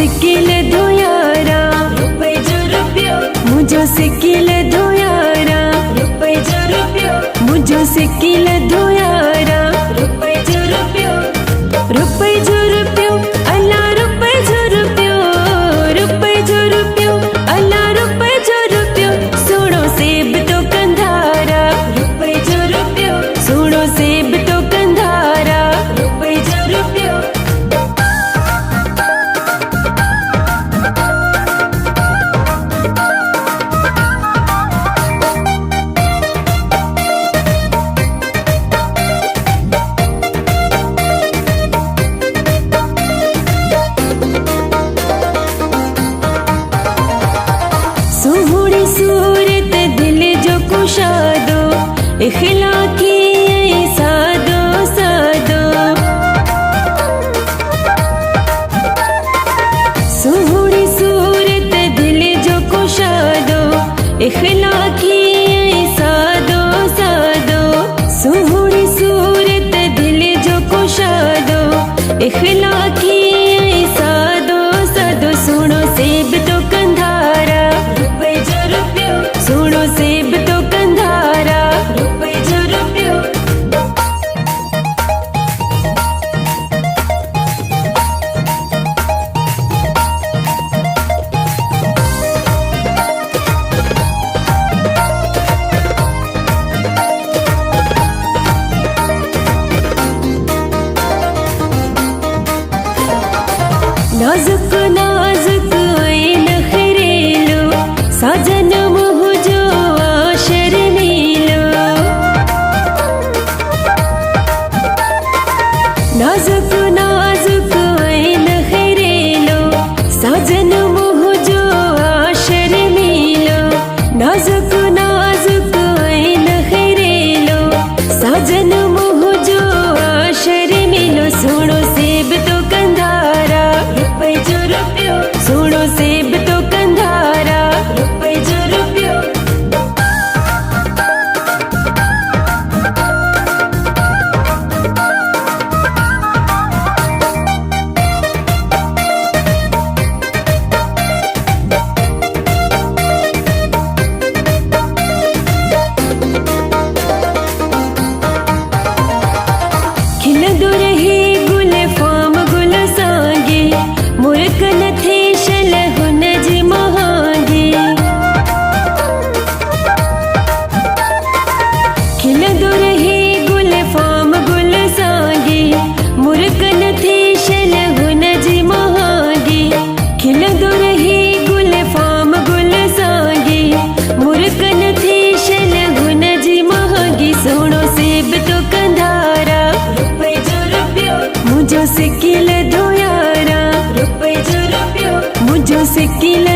Sickle धोयारा रुपये जो रुपयो, मुझो sickle धोयारा रुपये जो रुपयो, मुझो सिकिल धोयारा रुपये जो रुपयो, रुपये जो रुपयो अल्लाह रुपये जो रुपयो, रुपये जो रुपयो अल्लाह रुपये जो रुपयो। सुनो सेब तो कंधारा, रुपये जो रुपयो, सुनो सेब तो कंधारा। रुपये जो रुपयो, सुहुड़ी सूरत दिल जो कुशादो, इखलाकी सादो सादो। सुहुड़ी सूरत दिल जो कुशादो, इखलाकी सादो सादो। सुहुड़ी सूरत दिल जो कुशादो, इखलाकी सादो सादो। सुनो सेब तो कंधारा, रुपये जो रुपयो, सुनो सेब तो कंधारा। रुपये जो रुपयो, नाजुक नाजुक ऐन खरेलो, साजन मुह जो आशर नीलो। नाजुक नाजुक ऐन खरेलो, साजन मुह जो आशर नीलो। नाजुक नाजुक ऐन खरेलो, साजन मुह जो आशर मिलो। सुनो सेब तो कंधारा, रुपये जो रुपयो, सुनो सेब तो कंधारा। रुपये जो रुपयो, खिलदो रहे गुल फाम गुल सांगे, मुल्क नथे शल हुनज महांगे। खिलदो रहे गुल फाम गुल सांगे, मुल्क नथे शल हुनज महांगे। खिलदो रहे गुल फाम गुल सांगे, मुल्क नथे शल हुनज महांगे। सुनो सेब तो कंधारा, रुपये जो रुपयो, मुझो सिकिल धोयारा, रुपये जो रुपयो, मुझो सिकिल